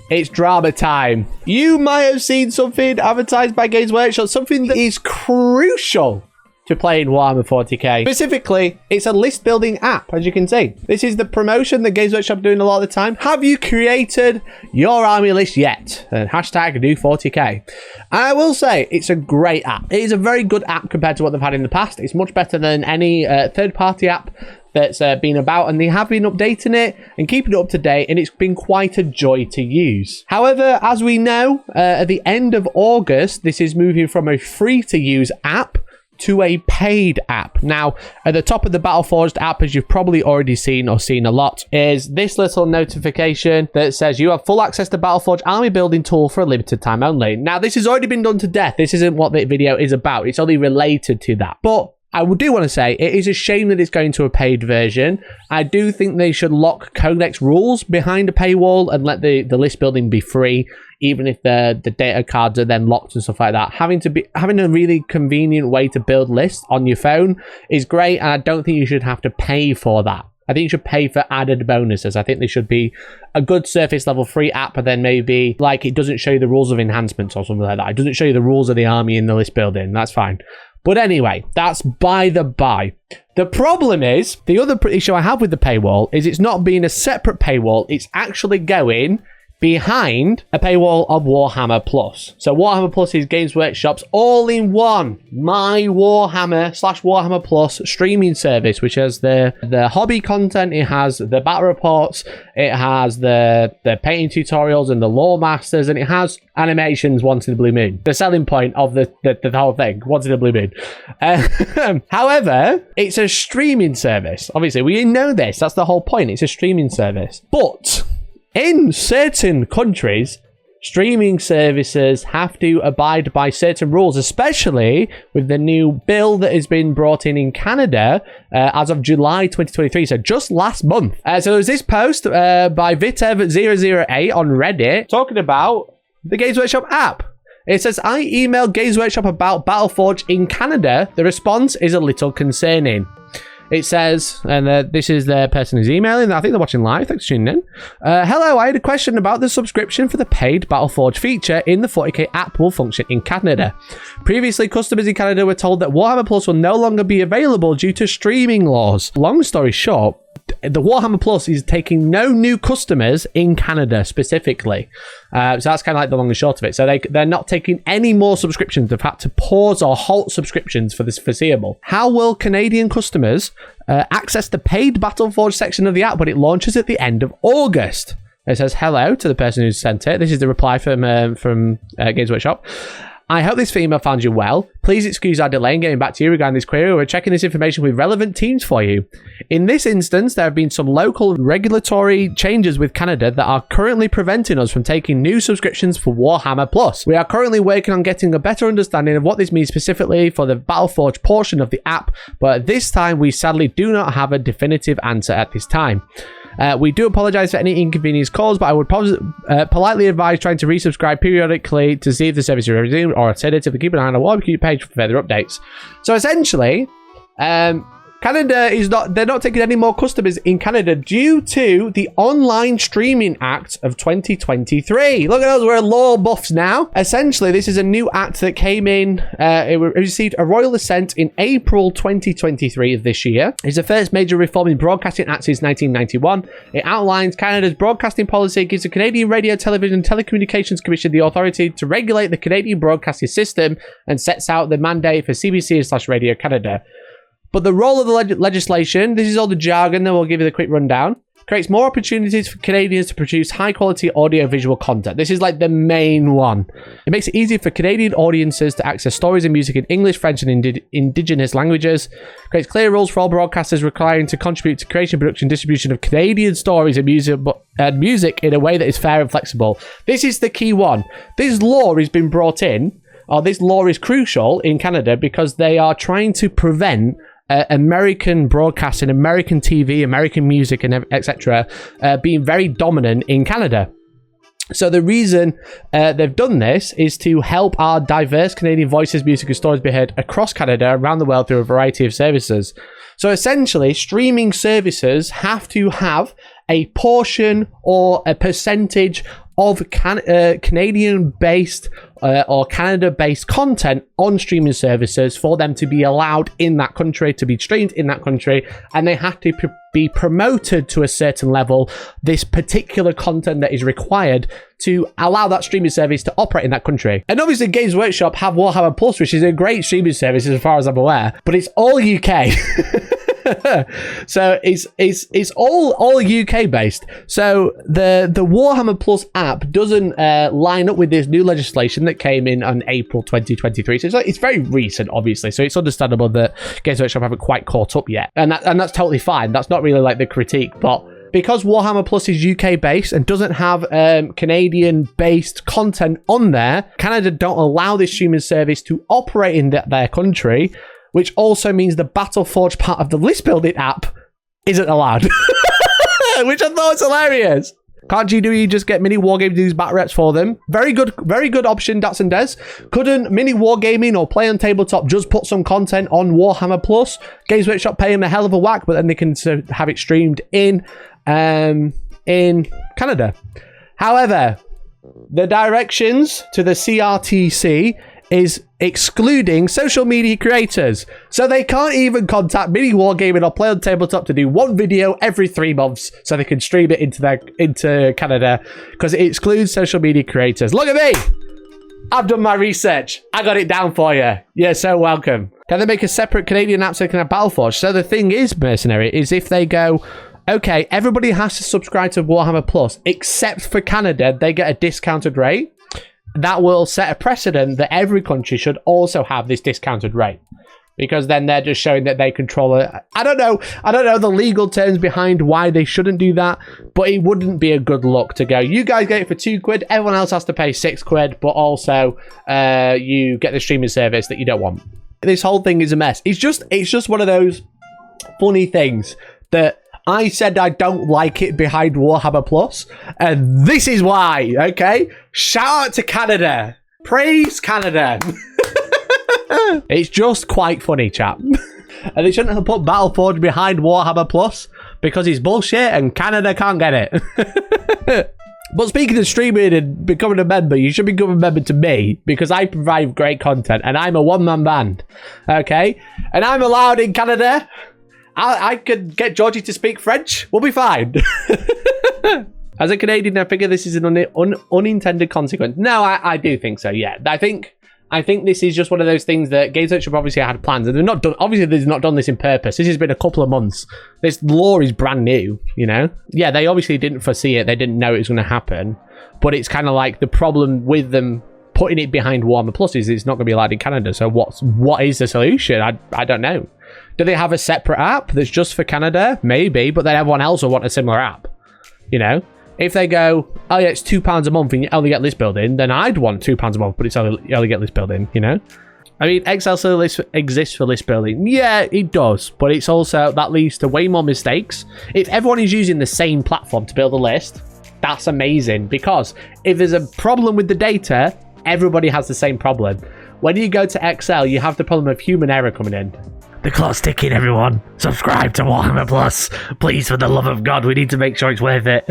it's drama time. You might have seen something advertised by Games Workshop, something that is crucial to playing Warhammer 40k. Specifically, it's a list building app, as you can see. This is the promotion that Games Workshop are doing a lot of the time. Have you created your army list yet? And hashtag do 40k. I will say it's a great app. It is a very good app compared to what they've had in the past. It's much better than any third-party app that's been about, and they have been updating it and keeping it up to date, and it's been quite a joy to use. However, as we know, at the end of August, this is moving from a free-to-use app to a paid app. Now, at the top of the Battleforge app, as you've probably already seen or seen a lot, is this little notification that says you have full access to Battleforge army building tool for a limited time only. Now, this has already been done to death. This isn't what the video is about. It's only related to that. But I do want to say it is a shame that it's going to a paid version. I do think they should lock Codex rules behind a paywall and let the list building be free, even if the data cards are then locked and stuff like that. Having a really convenient way to build lists on your phone is great, and I don't think you should have to pay for that. I think you should pay for added bonuses. I think they should be a good surface level free app, and then maybe like it doesn't show you the rules of enhancements or something like that. It doesn't show you the rules of the army in the list building. That's fine. But anyway, that's by the by. The problem is, the other issue I have with the paywall is it's not being a separate paywall. It's actually going behind a paywall of Warhammer Plus. So Warhammer Plus is Games Workshop's all-in-one My Warhammer / Warhammer Plus streaming service, which has the hobby content, it has the battle reports, it has the painting tutorials and the lore masters, and it has animations once in the blue moon. The selling point of the whole thing, once in the blue moon. However, it's a streaming service. Obviously, we know this. That's the whole point. It's a streaming service. But in certain countries, streaming services have to abide by certain rules, especially with the new bill that has been brought in Canada as of July 2023, so just last month. So there's this post by Vitev008 on Reddit talking about the Games Workshop app. It says, I emailed Games Workshop about Battleforge in Canada. The response is a little concerning. It says, and this is the person who's emailing. I think they're watching live. Thanks for tuning in. Hello, I had a question about the subscription for the paid Battleforge feature in the 40k app will function in Canada. Previously, customers in Canada were told that Warhammer Plus will no longer be available due to streaming laws. Long story short, the Warhammer Plus is taking no new customers in Canada specifically. So that's kind of like the long and short of it. So they're not taking any more subscriptions. They've had to pause or halt subscriptions for this foreseeable. How will Canadian customers access the paid Battleforge section of the app when it launches at the end of August? It says hello to the person who sent it. This is the reply from Games Workshop. I hope this email found you well. Please excuse our delay in getting back to you regarding this query. We're checking this information with relevant teams for you. In this instance, there have been some local regulatory changes with Canada that are currently preventing us from taking new subscriptions for Warhammer Plus. We are currently working on getting a better understanding of what this means specifically for the Battleforge portion of the app, but at this time, we sadly do not have a definitive answer at this time. We do apologize for any inconvenience caused, but I would politely advise trying to resubscribe periodically to see if the service is resumed, or alternatively keep an eye on the Wargaming page for further updates. So essentially, Canada they're not taking any more customers in Canada due to the Online Streaming Act of 2023. Look at us, we're law buffs now. Essentially, this is a new act that came in, it received a royal assent in April 2023 of this year. It's the first major reform in broadcasting act since 1991. It outlines Canada's broadcasting policy, gives the Canadian Radio, Television and Telecommunications Commission the authority to regulate the Canadian broadcasting system, and sets out the mandate for CBC/Radio Canada. But the role of the legislation, this is all the jargon, then we'll give you the quick rundown, creates more opportunities for Canadians to produce high-quality audio-visual content. This is like the main one. It makes it easier for Canadian audiences to access stories and music in English, French, and Indigenous languages. Creates clear rules for all broadcasters requiring to contribute to creation, production, distribution of Canadian stories and music in a way that is fair and flexible. This is the key one. This law has been brought in, or this law is crucial in Canada because they are trying to prevent American broadcasting, American TV, American music, and etc. Being very dominant in Canada. So the reason they've done this is to help our diverse Canadian voices, music, and stories be heard across Canada, around the world through a variety of services. So essentially, streaming services have to have a portion or a percentage of Canadian-based or Canada-based content on streaming services for them to be allowed in that country, to be streamed in that country, and they have to be promoted to a certain level, this particular content that is required to allow that streaming service to operate in that country. And obviously Games Workshop have Warhammer Plus, which is a great streaming service as far as I'm aware, but it's all UK. So it's all UK based. So the Warhammer Plus app doesn't line up with this new legislation that came in on April 2023. So it's very recent, obviously. So it's understandable that Games Workshop haven't quite caught up yet, and that's totally fine. That's not really like the critique, but because Warhammer Plus is UK based and doesn't have Canadian based content on there, Canada don't allow this streaming service to operate in their country, which also means the Battleforge part of the list building app isn't allowed. Which I thought was hilarious. Can't you just get Mini Wargaming to use battle reps for them? Very good option, Dats and Des. Couldn't Mini Wargaming or Play on Tabletop just put some content on Warhammer Plus? Games Workshop pay them a hell of a whack, but then they can have it streamed in Canada. However, the directions to the CRTC is excluding social media creators. So they can't even contact Mini Wargaming or Play on Tabletop to do one video every 3 months so they can stream it into Canada, because it excludes social media creators. Look at me! I've done my research. I got it down for you. You're so welcome. Can they make a separate Canadian app so they can have Battleforge? So the thing is, Mercenary, is if they go, okay, everybody has to subscribe to Warhammer Plus, except for Canada, they get a discounted rate. That will set a precedent that every country should also have this discounted rate, because then they're just showing that they control it. I don't know the legal terms behind why they shouldn't do that, but it wouldn't be a good look to go, you guys get it for £2, everyone else has to pay £6, but also you get the streaming service that you don't want. This whole thing is a mess. It's just one of those funny things that I said I don't like it behind Warhammer Plus, and this is why, okay? Shout out to Canada. Praise Canada. It's just quite funny, chap. And they shouldn't have put Battleforge behind Warhammer Plus, because it's bullshit and Canada can't get it. But speaking of streaming and becoming a member, you should become a member to me, because I provide great content, and I'm a one-man band, okay? And I'm allowed in Canada. I could get Georgie to speak French. We'll be fine. As a Canadian, I figure this is an unintended consequence. No, I do think so, yeah. I think this is just one of those things that Games Workshop obviously had plans, and they've not done. Obviously, they've not done this in purpose. This has been a couple of months. This law is brand new, you know? Yeah, they obviously didn't foresee it. They didn't know it was going to happen. But it's kind of like the problem with them putting it behind Warhammer Plus is it's not going to be allowed in Canada. So what is the solution? I don't know. Do they have a separate app that's just for Canada? Maybe, but then everyone else will want a similar app. You know? If they go, oh yeah, it's £2 a month and you only get list building, then I'd want £2 a month, but you only get list building, you know? I mean, Excel still exists for list building. Yeah, it does, but it's also, that leads to way more mistakes. If everyone is using the same platform to build a list, that's amazing, because if there's a problem with the data, everybody has the same problem. When you go to Excel, you have the problem of human error coming in. The clock's ticking, everyone. Subscribe to Warhammer Plus. Please, for the love of God, we need to make sure it's worth it.